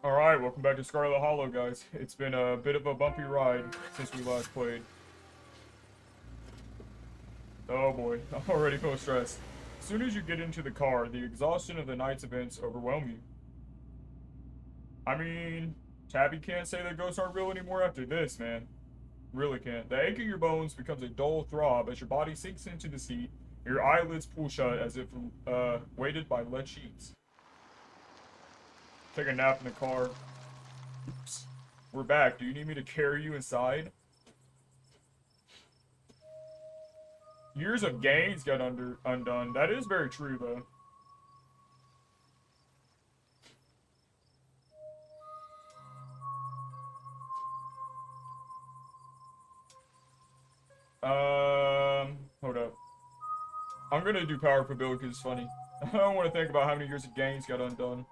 Alright, welcome back to Scarlet Hollow, guys. It's been a bit of a bumpy ride since we last played. Oh boy, I already feel stressed. As soon as you get into the car, the exhaustion of the night's events overwhelm you. I mean, Tabby can't say that ghosts aren't real anymore after this, man. Really can't. The ache in your bones becomes a dull throb as your body sinks into the seat, and your eyelids pull shut as if weighted by lead sheets. Take a nap in the car. Oops. We're back. Do you need me to carry you inside? Years of gains got undone. That is very true, though. Hold up. I'm gonna do Power for Bill because it's funny. I don't want to think about how many years of gains got undone.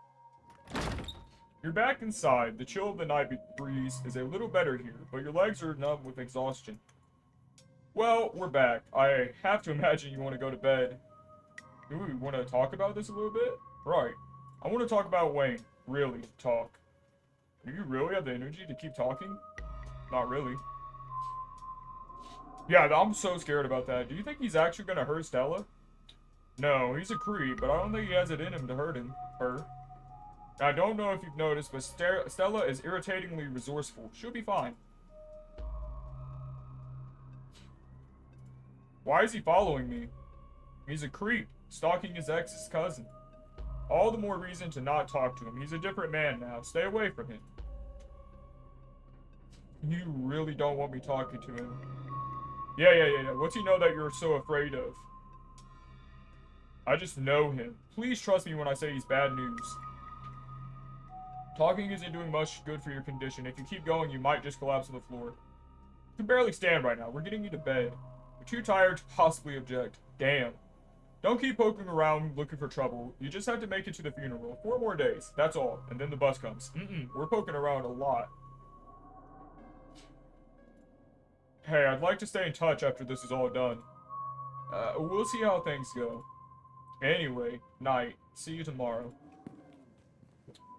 You're back inside. The chill of the night breeze is a little better here, but your legs are numb with exhaustion. Well, we're back. I have to imagine you want to go to bed. Do we want to talk about this a little bit? Right. I want to talk about Wayne. Really, talk. Do you really have the energy to keep talking? Not really. Yeah, I'm so scared about that. Do you think he's actually going to hurt Stella? No, he's a creep, but I don't think he has it in him to hurt her. I don't know if you've noticed, but Stella is irritatingly resourceful. She'll be fine. Why is he following me? He's a creep, stalking his ex's cousin. All the more reason to not talk to him. He's a different man now. Stay away from him. You really don't want me talking to him. Yeah. What's he know that you're so afraid of? I just know him. Please trust me when I say he's bad news. Talking isn't doing much good for your condition. If you keep going, you might just collapse on the floor. You can barely stand right now. We're getting you to bed. You're too tired to possibly object. Damn. Don't keep poking around looking for trouble. You just have to make it to the funeral. 4 more days. That's all. And then the bus comes. We're poking around a lot. Hey, I'd like to stay in touch after this is all done. We'll see how things go. Anyway, night. See you tomorrow.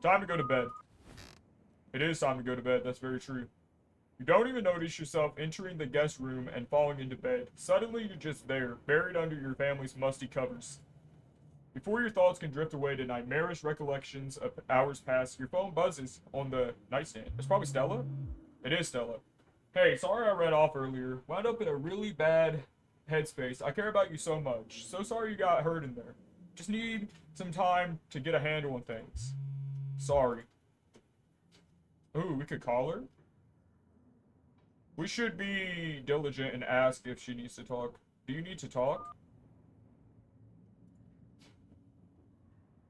Time to go to bed. It is time to go to bed, that's very true. You don't even notice yourself entering the guest room and falling into bed. Suddenly you're just there, buried under your family's musty covers. Before your thoughts can drift away to nightmarish recollections of hours past, your phone buzzes on the nightstand. It's probably Stella? It is Stella. Hey, sorry I read off earlier. Wound up in a really bad headspace. I care about you so much. So sorry you got hurt in there. Just need some time to get a handle on things. Sorry. Ooh, we could call her? We should be diligent and ask if she needs to talk. Do you need to talk?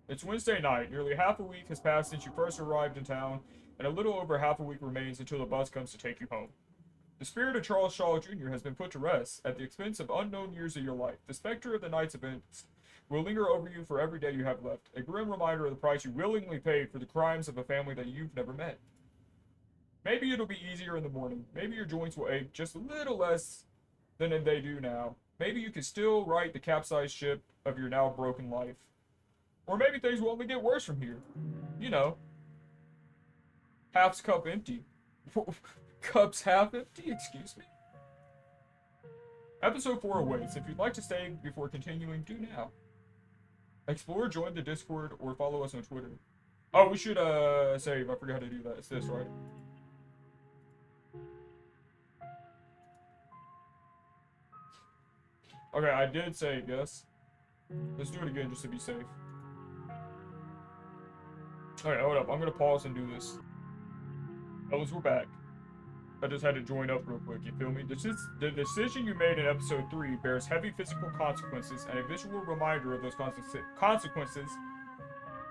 It's Wednesday night. Nearly half a week has passed since you first arrived in town, and a little over half a week remains until the bus comes to take you home. The spirit of Charles Shaw Jr. has been put to rest at the expense of unknown years of your life. The specter of the night's events will linger over you for every day you have left, a grim reminder of the price you willingly paid for the crimes of a family that you've never met. Maybe it'll be easier in the morning. Maybe your joints will ache just a little less than they do now. Maybe you can still right the capsized ship of your now broken life. Or maybe things will only get worse from here. You know, half's cup empty. Cup's half empty? Excuse me? Episode 4 awaits. If you'd like to stay before continuing, do now. Explore, join the Discord, or follow us on Twitter. Oh, we should, save. I forgot how to do that. It's this, right? Okay, I did save, yes. Let's do it again just to be safe. Alright, hold up. I'm gonna pause and do this. Fellas, we're back. I just had to join up real quick, you feel me? The decision you made in episode 3 bears heavy physical consequences, and a visual reminder of those consequences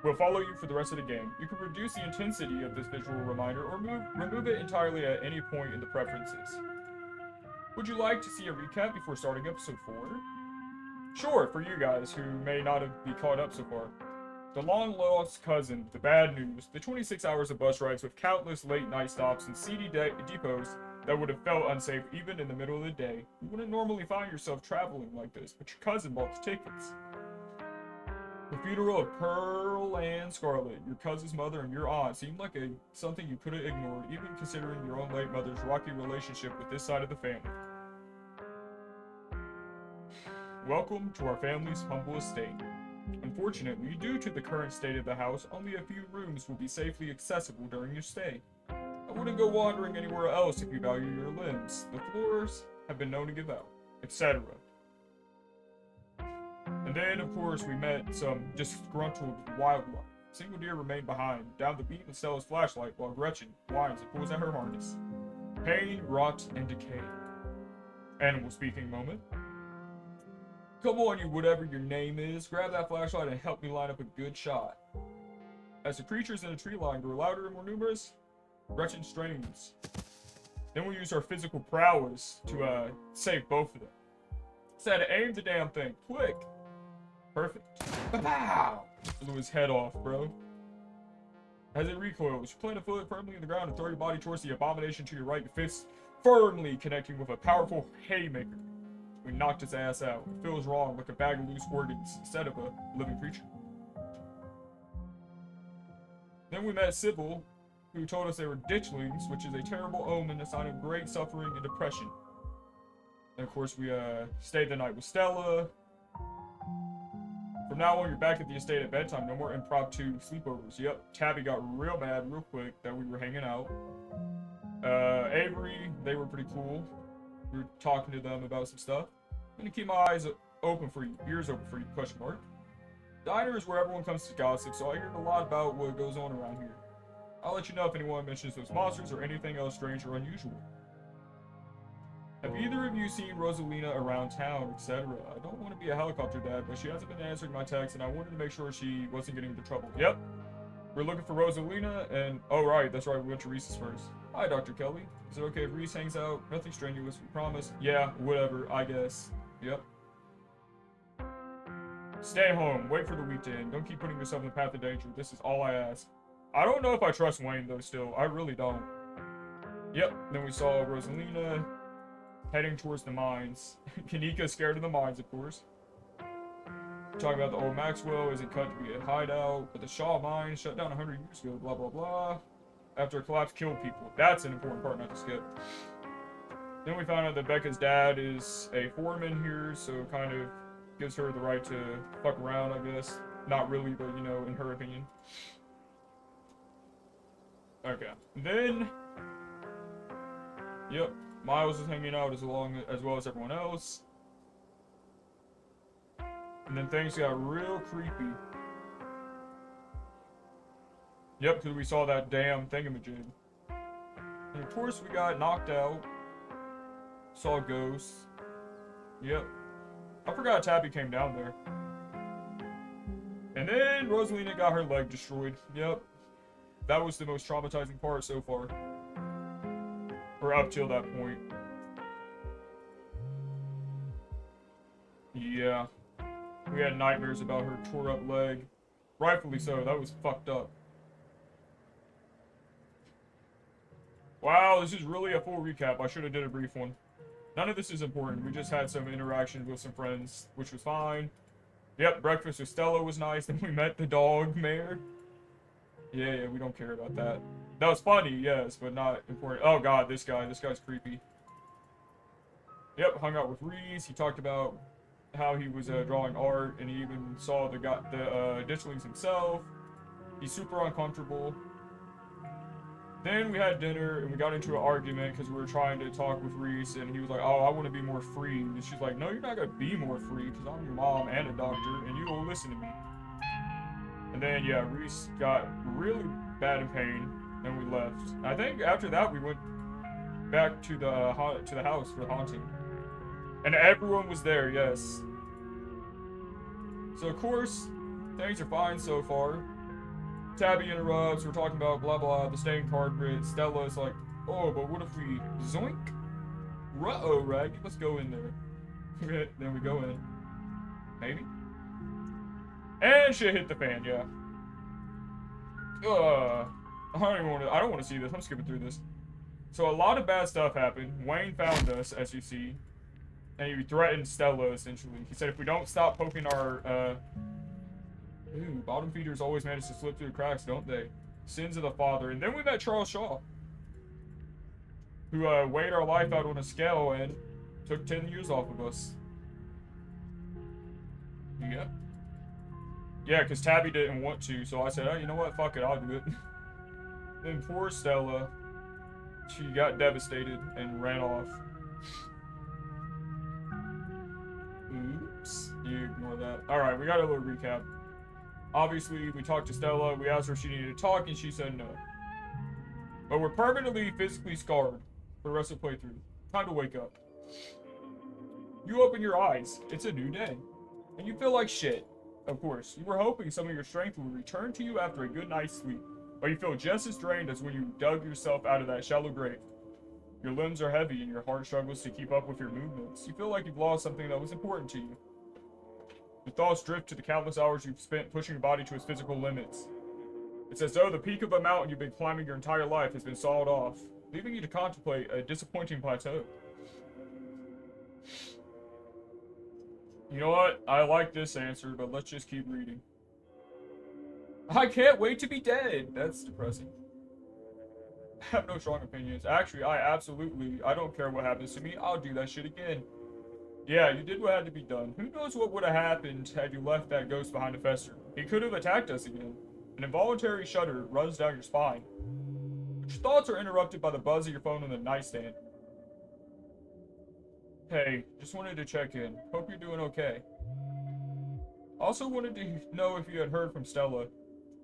will follow you for the rest of the game. You can reduce the intensity of this visual reminder or remove it entirely at any point in the preferences. Would you like to see a recap before starting episode 4? Sure, for you guys who may not be caught up so far. The long-lost cousin, the bad news, the 26 hours of bus rides with countless late-night stops and seedy depots that would have felt unsafe even in the middle of the day. You wouldn't normally find yourself traveling like this, but your cousin bought the tickets. The funeral of Pearl and Scarlet, your cousin's mother and your aunt, seemed like something you couldn't ignore, even considering your own late mother's rocky relationship with this side of the family. Welcome to our family's humble estate. Unfortunately, due to the current state of the house, only a few rooms will be safely accessible during your stay. I wouldn't go wandering anywhere else if you value your limbs. The floors have been known to give out, etc. And then, of course, we met some disgruntled wildlife. A single deer remained behind, down the beam of Stella's flashlight, while Gretchen whines and pulls at her harness. Pain, rot, and decay. Animal speaking moment. Come on, you whatever your name is, grab that flashlight and help me line up a good shot. As the creatures in the tree line grow louder and more numerous, Gretchen strains. Then we use our physical prowess to save both of them. Said aim the damn thing, quick! Perfect. Pow! Blew his head off, bro. As it recoils, you plant a foot firmly in the ground and throw your body towards the abomination to your right, your fist firmly connecting with a powerful haymaker. We knocked his ass out. It feels wrong, like a bag of loose organs instead of a living creature. Then we met Sybil, who told us they were ditchlings, which is a terrible omen, a sign of great suffering and depression. And of course, we stayed the night with Stella. From now on, you're back at the estate at bedtime. No more impromptu sleepovers. Yep, Tabby got real mad real quick that we were hanging out. Avery, they were pretty cool. We were talking to them about some stuff. I'm gonna keep my eyes open for you, ears open for you, question mark. Diner is where everyone comes to gossip, so I hear a lot about what goes on around here. I'll let you know if anyone mentions those monsters or anything else strange or unusual. Have either of you seen Rosalina around town, etc.? I don't want to be a helicopter dad, but she hasn't been answering my texts, and I wanted to make sure she wasn't getting into trouble. Yep. We're looking for Rosalina, and... oh, right, that's right, we went to Reese's first. Hi, Dr. Kelly. Is it okay if Reese hangs out? Nothing strenuous, we promise. Yeah, whatever, I guess. Yep. Stay home. Wait for the weekend. Don't keep putting yourself in the path of danger. This is all I ask. I don't know if I trust Wayne, though, still. I really don't. Yep. Then we saw Rosalina heading towards the mines. Kanika's scared of the mines, of course. Talking about the old Maxwell isn't cut to be a hideout, but the Shaw mine shut down 100 years ago, blah, blah, blah. After a collapse, killed people. That's an important part not to skip. Then we found out that Becca's dad is a foreman here, so kind of gives her the right to fuck around, I guess. Not really, but, you know, in her opinion. Okay. Then... yep. Miles is hanging out as well as everyone else. And then things got real creepy. Yep, because we saw that damn thingamajig. And of course we got knocked out. Saw ghosts. Yep. I forgot Tabby came down there. And then Rosalina got her leg destroyed. Yep. That was the most traumatizing part so far. Or up till that point. Yeah. We had nightmares about her tore up leg. Rightfully so, that was fucked up. Wow, this is really a full recap. I should have did a brief one. None of this is important. We just had some interaction with some friends, which was fine. Yep, breakfast with Stella was nice. Then we met the dog, Mayor. Yeah, we don't care about that. That was funny, yes, but not important. Oh god, this guy's creepy. Yep, hung out with Reese. He talked about how he was drawing art, and he even saw the ditchlings himself. He's super uncomfortable. Then we had dinner, and we got into an argument because we were trying to talk with Reese, and he was like, oh, I want to be more free. And she's like, no, you're not going to be more free because I'm your mom and a doctor, and you will listen to me. And then, yeah, Reese got really bad in pain, and we left. I think after that, we went back to the house for the haunting. And everyone was there, yes. So, of course, things are fine so far. Tabby interrupts, we're talking about blah blah, the stained carpet. Stella's like, oh, but what if we zoink? Ruh-oh, Rag, let's go in there. Then we go in. Maybe? And shit hit the fan, yeah. I don't want to see this, I'm skipping through this. So a lot of bad stuff happened. Wayne found us, as you see. And he threatened Stella, essentially. He said if we don't stop poking our Ooh, bottom feeders always manage to slip through the cracks, don't they? Sins of the father. And then we met Charles Shaw, who weighed our life out on a scale and took 10 years off of us. Yep. Yeah, because Tabby didn't want to, so I said, oh, you know what? Fuck it, I'll do it. Then poor Stella, she got devastated and ran off. Oops. You ignore that. Alright, we got a little recap. Obviously, we talked to Stella, we asked her if she needed to talk, and she said no. But we're permanently physically scarred for the rest of the playthrough. Time to wake up. You open your eyes. It's a new day. And you feel like shit. Of course, you were hoping some of your strength would return to you after a good night's sleep. But you feel just as drained as when you dug yourself out of that shallow grave. Your limbs are heavy and your heart struggles to keep up with your movements. You feel like you've lost something that was important to you. Your thoughts drift to the countless hours you've spent pushing your body to its physical limits. It's as though the peak of a mountain you've been climbing your entire life has been sawed off, leaving you to contemplate a disappointing plateau. You know what? I like this answer, but let's just keep reading. I can't wait to be dead! That's depressing. I have no strong opinions. Actually, I don't care what happens to me. I'll do that shit again. Yeah, you did what had to be done. Who knows what would have happened had you left that ghost behind to fester? He could have attacked us again. An involuntary shudder runs down your spine. But your thoughts are interrupted by the buzz of your phone on the nightstand. Hey, just wanted to check in. Hope you're doing okay. Also wanted to know if you had heard from Stella.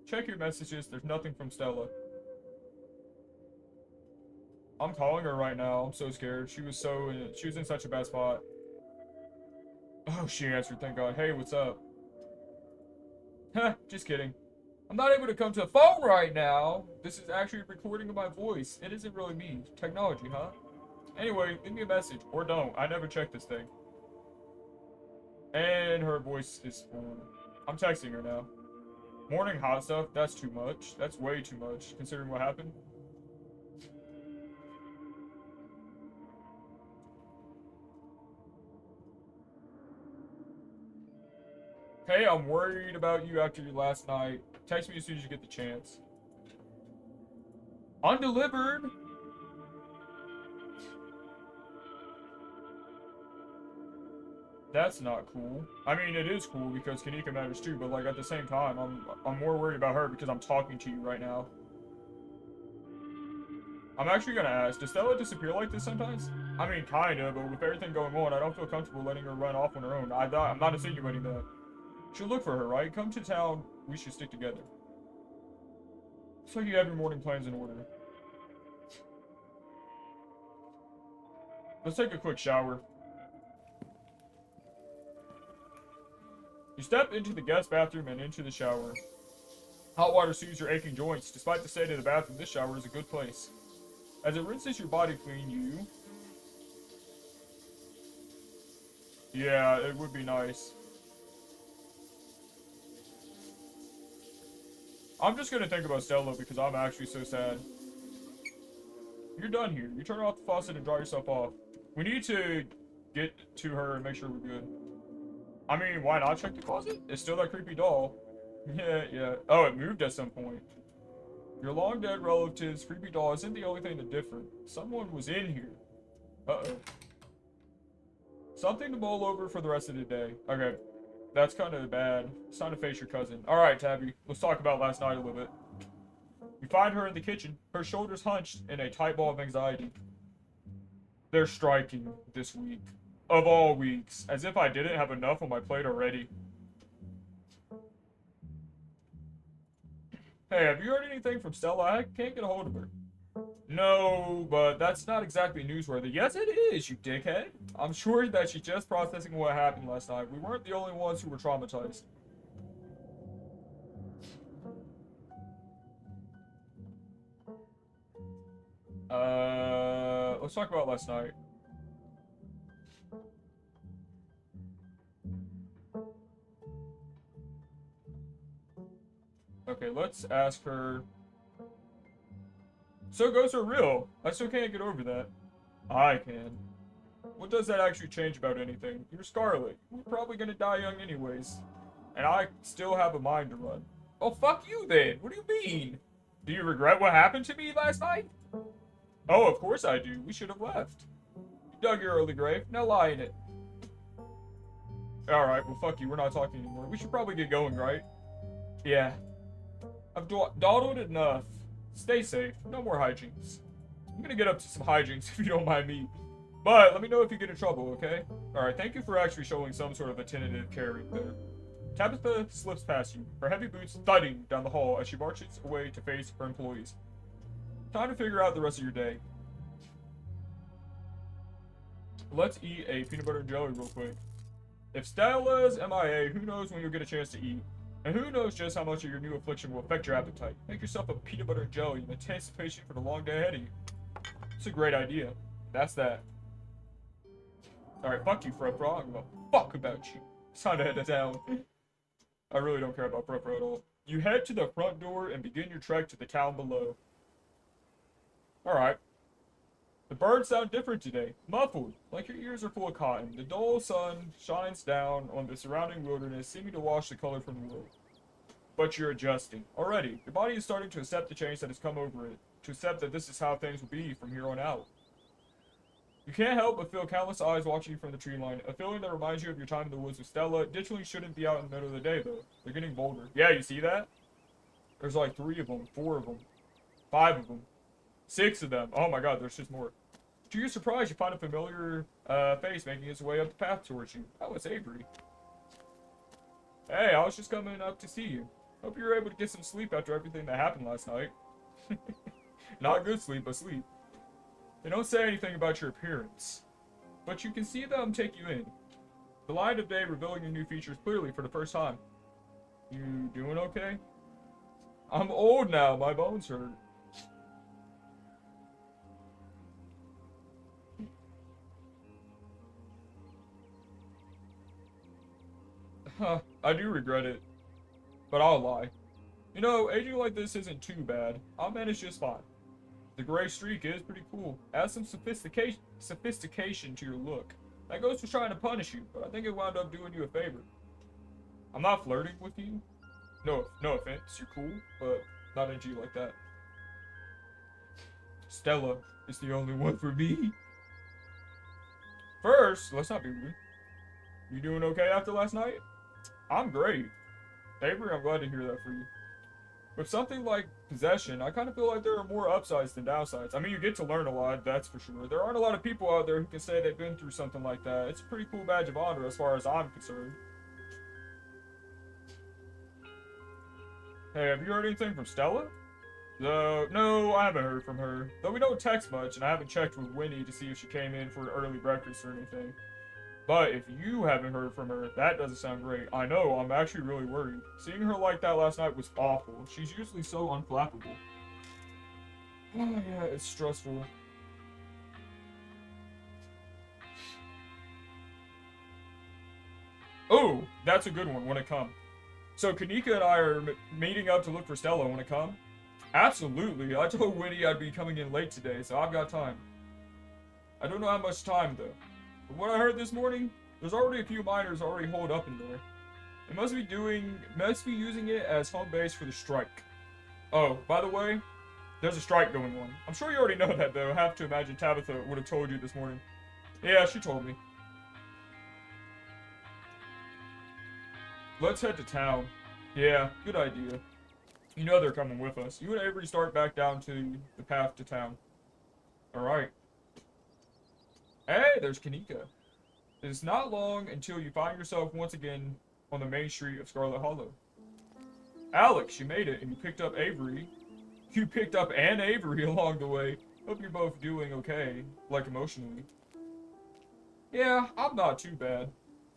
Check your messages, there's nothing from Stella. I'm calling her right now, I'm so scared. She was in such a bad spot. Oh, she answered, thank God. Hey, what's up? Heh, just kidding. I'm not able to come to the phone right now. This is actually a recording of my voice. It isn't really me. Technology, huh? Anyway, leave me a message. Or don't. I never check this thing. And her voice is full. I'm texting her now. Morning hot stuff? That's too much. That's way too much, considering what happened. Hey, I'm worried about you after your last night. Text me as soon as you get the chance. Undelivered? That's not cool. I mean, it is cool because Kanika matters too, but like at the same time, I'm more worried about her because I'm talking to you right now. I'm actually gonna ask, does Stella disappear like this sometimes? I mean, kinda, but with everything going on, I don't feel comfortable letting her run off on her own. I'm not insinuating that. Should look for her, right? Come to town, we should stick together. Looks like you have your morning plans in order. Let's take a quick shower. You step into the guest bathroom and into the shower. Hot water soothes your aching joints. Despite the state of the bathroom, this shower is a good place. As it rinses your body clean, you... Yeah, it would be nice. I'm just gonna think about Stella because I'm actually so sad. You're done here. You turn off the faucet and dry yourself off. We need to get to her and make sure we're good. I mean, why not check the closet? It's still that creepy doll. Yeah. Oh, it moved at some point. Your long dead relative's creepy doll isn't the only thing that's different. Someone was in here. Uh-oh. Something to mull over for the rest of the day. Okay. That's kind of bad. It's time to face your cousin. Alright, Tabby. Let's talk about last night a little bit. You find her in the kitchen, her shoulders hunched in a tight ball of anxiety. They're striking this week. Of all weeks. As if I didn't have enough on my plate already. Hey, have you heard anything from Stella? I can't get a hold of her. No, but that's not exactly newsworthy. Yes, it is, you dickhead. I'm sure that she's just processing what happened last night. We weren't the only ones who were traumatized. Let's talk about last night. Okay, let's ask her. So ghosts are real. I still can't get over that. I can. What does that actually change about anything? You're Scarlet. We're probably gonna die young anyways. And I still have a mind to run. Oh, fuck you then. What do you mean? Do you regret what happened to me last night? Oh, of course I do. We should have left. You dug your early grave. Now lie in it. Alright, well, fuck you. We're not talking anymore. We should probably get going, right? Yeah. I've dawdled enough. Stay safe. No more hijinks. I'm gonna get up to some hijinks if you don't mind me. But let me know if you get in trouble, okay? Alright, thank you for actually showing some sort of attentive caring there. Tabitha slips past you, her heavy boots thudding down the hall as she marches away to face her employees. Time to figure out the rest of your day. Let's eat a peanut butter and jelly real quick. If Stella's MIA, who knows when you'll get a chance to eat? And who knows just how much of your new affliction will affect your appetite. Make yourself a peanut butter and jelly in anticipation for the long day ahead of you. It's a great idea. That's that. Alright, fuck you, Fro. I don't give a fuck about you. It's time to head to town. I really don't care about Fro at all. You head to the front door and begin your trek to the town below. Alright. The birds sound different today. Muffled, like your ears are full of cotton. The dull sun shines down on the surrounding wilderness, seeming to wash the color from the world. But you're adjusting. Already, your body is starting to accept the change that has come over it. To accept that this is how things will be from here on out. You can't help but feel countless eyes watching you from the tree line. A feeling that reminds you of your time in the woods with Stella. Ditchlings shouldn't be out in the middle of the day, though. They're getting bolder. Yeah, you see that? There's like 3 of them, 4 of them, 5 of them, 6 of them. Oh my god, there's just more. To your surprise, you find a familiar face making its way up the path towards you. Oh, it's Avery. Hey, I was just coming up to see you. Hope you were able to get some sleep after everything that happened last night. Not good sleep, but sleep. They don't say anything about your appearance, but you can see them take you in. The light of day revealing your new features clearly for the first time. You doing okay? I'm old now, my bones hurt. Huh, I do regret it, but I'll lie. You know, aging like this isn't too bad. I'll manage just fine. The gray streak is pretty cool. Adds some sophistication to your look. That goes to trying to punish you, but I think it wound up doing you a favor. I'm not flirting with you. No offense, you're cool, but not into you like that. Stella is the only one for me. First, let's not be rude. You doing okay after last night? I'm great. Avery, I'm glad to hear that for you. With something like possession, I kind of feel like there are more upsides than downsides. I mean, you get to learn a lot, that's for sure. There aren't a lot of people out there who can say they've been through something like that. It's a pretty cool badge of honor as far as I'm concerned. Hey, have you heard anything from Stella? No, I haven't heard from her. Though we don't text much, and I haven't checked with Winnie to see if she came in for an early breakfast or anything. But if you haven't heard from her, that doesn't sound great. I know, I'm actually really worried. Seeing her like that last night was awful. She's usually so unflappable. Oh yeah, it's stressful. Oh, that's a good one. Wanna come? So Kanika and I are meeting up to look for Stella. Wanna come? Absolutely. I told Winnie I'd be coming in late today, so I've got time. I don't know how much time though. From what I heard this morning, there's already a few miners already holed up in there. They must be using it as home base for the strike. Oh, by the way, there's a strike going on. I'm sure you already know that though. I have to imagine Tabitha would have told you this morning. Yeah, she told me. Let's head to town. Yeah, good idea. You know they're coming with us. You and Avery start back down to the path to town. Alright. Hey, there's Kanika. It's not long until you find yourself once again on the main street of Scarlet Hollow. Alex, you made it, and you picked up Avery. You picked up an Avery along the way. Hope you're both doing okay, like emotionally. Yeah, I'm not too bad.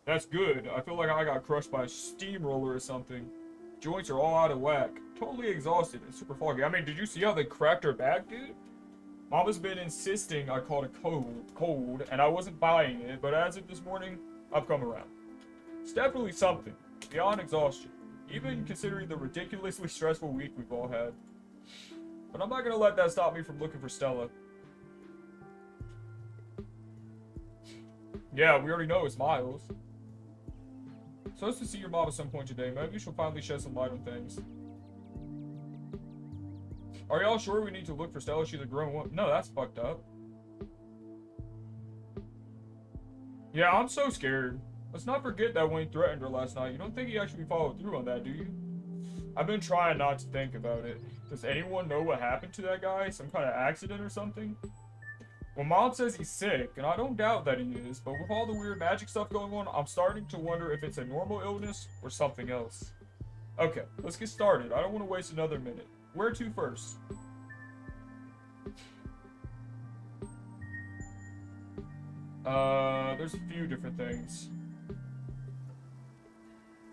That's good. I feel like I got crushed by a steamroller or something. Joints are all out of whack. Totally exhausted and super foggy. I mean, did you see how they cracked her back, dude? Mama's been insisting I caught a cold, and I wasn't buying it, but as of this morning, I've come around. It's definitely something, beyond exhaustion, even considering the ridiculously stressful week we've all had. But I'm not gonna let that stop me from looking for Stella. Yeah, we already know it's Miles. Supposed to see your mom at some point today. Maybe she'll finally shed some light on things. Are y'all sure we need to look for Stella? She's a grown woman. No, that's fucked up. Yeah, I'm so scared. Let's not forget that Wayne threatened her last night. You don't think he actually followed through on that, do you? I've been trying not to think about it. Does anyone know what happened to that guy? Some kind of accident or something? Well, Mom says he's sick, and I don't doubt that he is, but with all the weird magic stuff going on, I'm starting to wonder if it's a normal illness or something else. Okay, let's get started. I don't want to waste another minute. Where to first? There's a few different things.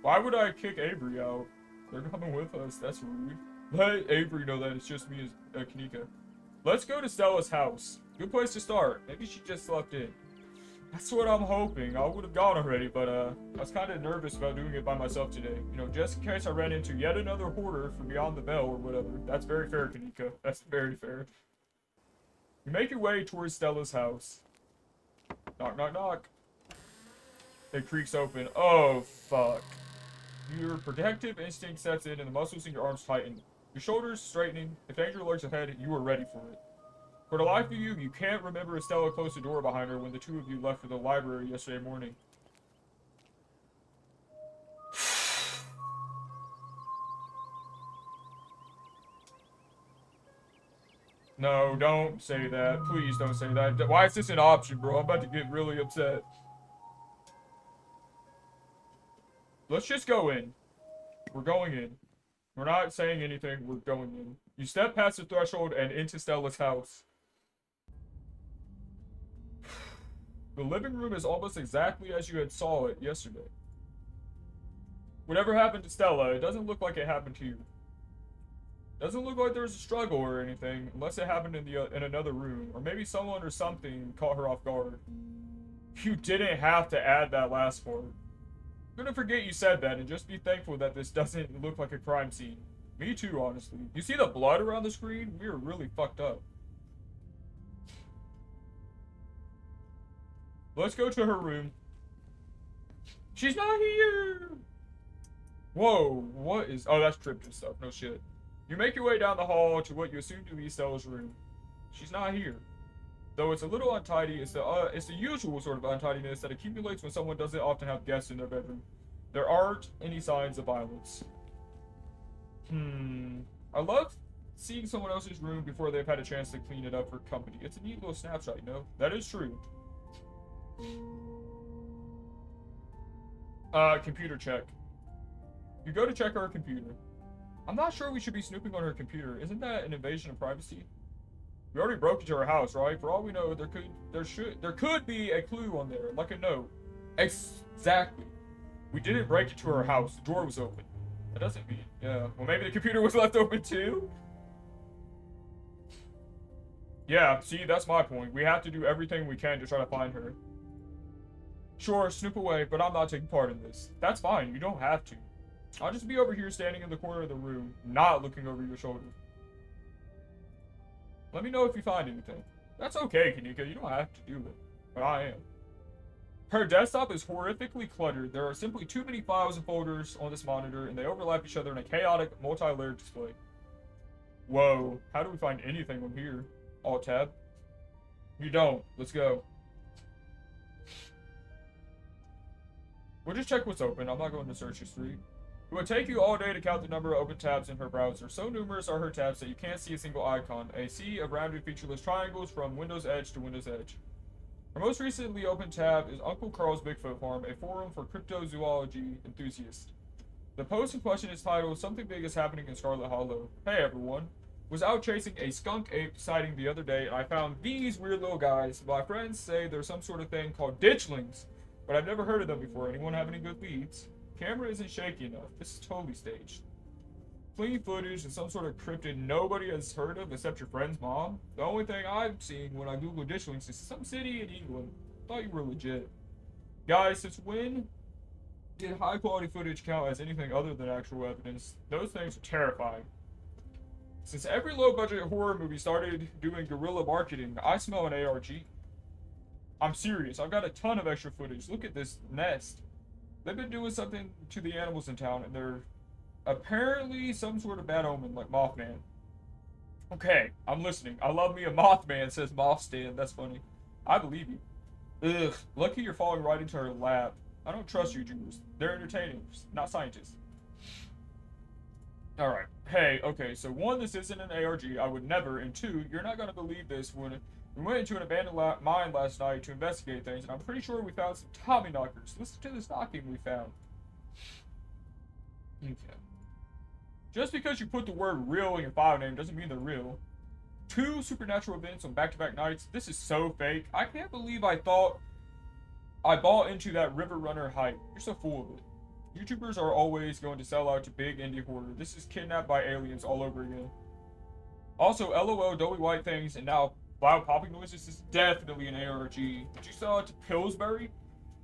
Why would I kick Avery out? They're coming with us. That's rude. Let Avery know that it's just me as Kanika. Let's go to Stella's house. Good place to start. Maybe she just slept in. That's what I'm hoping. I would have gone already, but I was kind of nervous about doing it by myself today. You know, just in case I ran into yet another hoarder from beyond the bell or whatever. That's very fair, Kanika. That's very fair. You make your way towards Stella's house. Knock, knock, knock. It creaks open. Oh, fuck. Your protective instinct sets in and the muscles in your arms tighten. Your shoulders straightening. If danger lurks ahead, you are ready for it. For the life of you, you can't remember if Stella closed the door behind her when the two of you left for the library yesterday morning. No, don't say that. Please don't say that. Why is this an option, bro? I'm about to get really upset. Let's just go in. We're going in. We're not saying anything. We're going in. You step past the threshold and into Stella's house. The living room is almost exactly as you had saw it yesterday. Whatever happened to Stella, it doesn't look like it happened to you. Doesn't look like there was a struggle or anything, unless it happened in another room, or maybe someone or something caught her off guard. You didn't have to add that last part. I'm gonna forget you said that and just be thankful that this doesn't look like a crime scene. Me too, honestly. You see the blood around the screen? We're really fucked up. Let's go to her room. She's not here! Whoa, what is... Oh, that's tripped and stuff. No shit. You make your way down the hall to what you assume to be Stella's room. She's not here. Though it's a little untidy, it's the usual sort of untidiness that accumulates when someone doesn't often have guests in their bedroom. There aren't any signs of violence. I love seeing someone else's room before they've had a chance to clean it up for company. It's a neat little snapshot, you know? That is true. Computer check. You go to check her computer. I'm not sure we should be snooping on her computer. Isn't that an invasion of privacy? We already broke into her house, right? For all we know, there could be a clue on there, like a note. Exactly. We didn't break into her house. The door was open. That doesn't mean, yeah. Well, maybe the computer was left open too? Yeah, see, that's my point. We have to do everything we can to try to find her. Sure, snoop away, but I'm not taking part in this. That's fine. You don't have to. I'll just be over here standing in the corner of the room, not looking over your shoulder. Let me know if you find anything. That's okay, Kanika. You don't have to do it. But I am. Her desktop is horrifically cluttered. There are simply too many files and folders on this monitor, and they overlap each other in a chaotic, multi-layered display. Whoa. How do we find anything on here? Alt-tab? You don't. Let's go. We'll just check what's open. I'm not going to search history. It would take you all day to count the number of open tabs in her browser. So numerous are her tabs that you can't see a single icon. A sea of rounded featureless triangles from Windows Edge to Windows Edge. Her most recently opened tab is Uncle Carl's Bigfoot Farm, a forum for cryptozoology enthusiasts. The post in question is titled, Something Big is Happening in Scarlet Hollow. Hey everyone. Was out chasing a skunk ape sighting the other day, and I found these weird little guys. My friends say there's some sort of thing called ditchlings, but I've never heard of them before. Anyone have any good leads? Camera isn't shaky enough. This is totally staged. Clean footage and some sort of cryptid nobody has heard of except your friend's mom. The only thing I've seen when I Google ditchlings is some city in England. Thought you were legit. Guys, since when did high quality footage count as anything other than actual evidence? Those things are terrifying. Since every low budget horror movie started doing guerrilla marketing, I smell an ARG. I'm serious. I've got a ton of extra footage. Look at this nest. They've been doing something to the animals in town, and they're apparently some sort of bad omen, like Mothman. Okay, I'm listening. I love me a Mothman, says Mothstan. That's funny. I believe you. Ugh, lucky you're falling right into her lap. I don't trust YouTubers. They're entertainers, not scientists. Alright. Hey, okay, so one, this isn't an ARG. I would never. And two, you're not going to believe this when we went into an abandoned mine last night to investigate things, and I'm pretty sure we found some Tommy knockers. Listen to this knocking we found. Okay. Just because you put the word real in your file name doesn't mean they're real. 2 supernatural events on back-to-back nights. This is so fake. I can't believe I thought I bought into that River Runner hype. You're so full of it. YouTubers are always going to sell out to big indie horror. This is kidnapped by aliens all over again. Also, LOL, doughy white things, and now loud popping noises. This is definitely an ARG. Did you sell it to Pillsbury?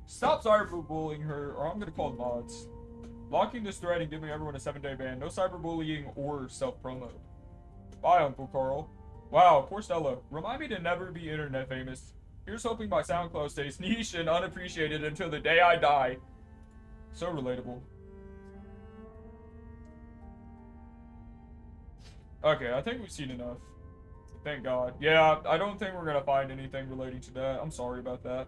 Stop cyberbullying her, or I'm going to call the mods. Locking this thread and giving everyone a 7-day ban. No cyberbullying or self-promo. Bye, Uncle Carl. Wow, poor Stella. Remind me to never be internet famous. Here's hoping my SoundCloud stays niche and unappreciated until the day I die. So relatable. Okay, I think we've seen enough. Thank God. Yeah, I don't think we're gonna find anything relating to that. I'm sorry about that.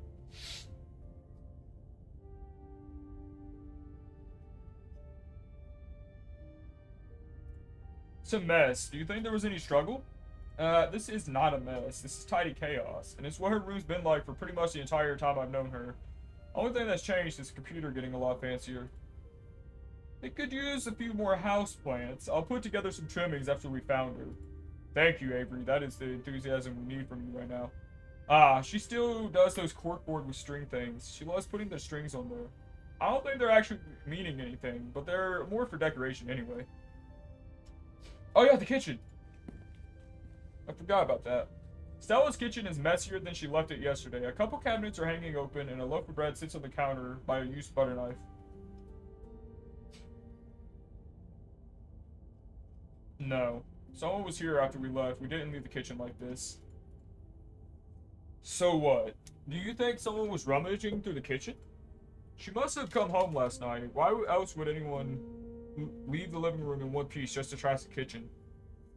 It's a mess. Do you think there was any struggle? This is not a mess. This is tidy chaos. And it's what her room's been like for pretty much the entire time I've known her. Only thing that's changed is the computer getting a lot fancier. It could use a few more house plants. I'll put together some trimmings after we found her. Thank you, Avery. That is the enthusiasm we need from you right now. Ah, she still does those corkboard with string things. She loves putting the strings on there. I don't think they're actually meaning anything, but they're more for decoration anyway. Oh yeah, the kitchen. I forgot about that. Stella's kitchen is messier than she left it yesterday. A couple cabinets are hanging open, and a loaf of bread sits on the counter by a used butter knife. No. Someone was here after we left. We didn't leave the kitchen like this. So what? Do you think someone was rummaging through the kitchen? She must have come home last night. Why else would anyone leave the living room in one piece just to trash the kitchen?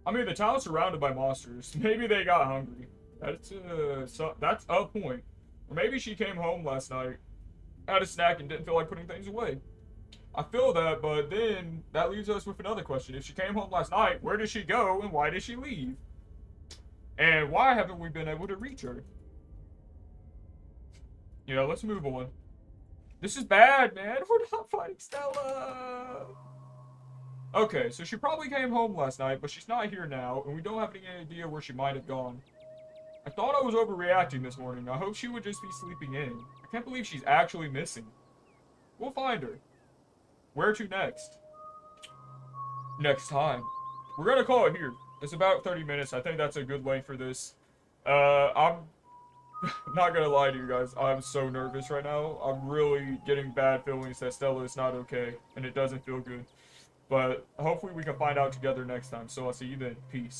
I mean, the town's surrounded by monsters. Maybe they got hungry. That's a point. Or maybe she came home last night, had a snack, and didn't feel like putting things away. I feel that, but then that leaves us with another question. If she came home last night, where did she go and why did she leave? And why haven't we been able to reach her? You know, let's move on. This is bad, man. We're not fighting Stella. Okay, so she probably came home last night, but she's not here now, and we don't have any idea where she might have gone. I thought I was overreacting this morning. I hope she would just be sleeping in. I can't believe she's actually missing. We'll find her. Where to next? Next time. We're gonna call it here. It's about 30 minutes. I think that's a good length for this. I'm not gonna lie to you guys. I'm so nervous right now. I'm really getting bad feelings that Stella is not okay, and it doesn't feel good. But hopefully we can find out together next time. So I'll see you then. Peace.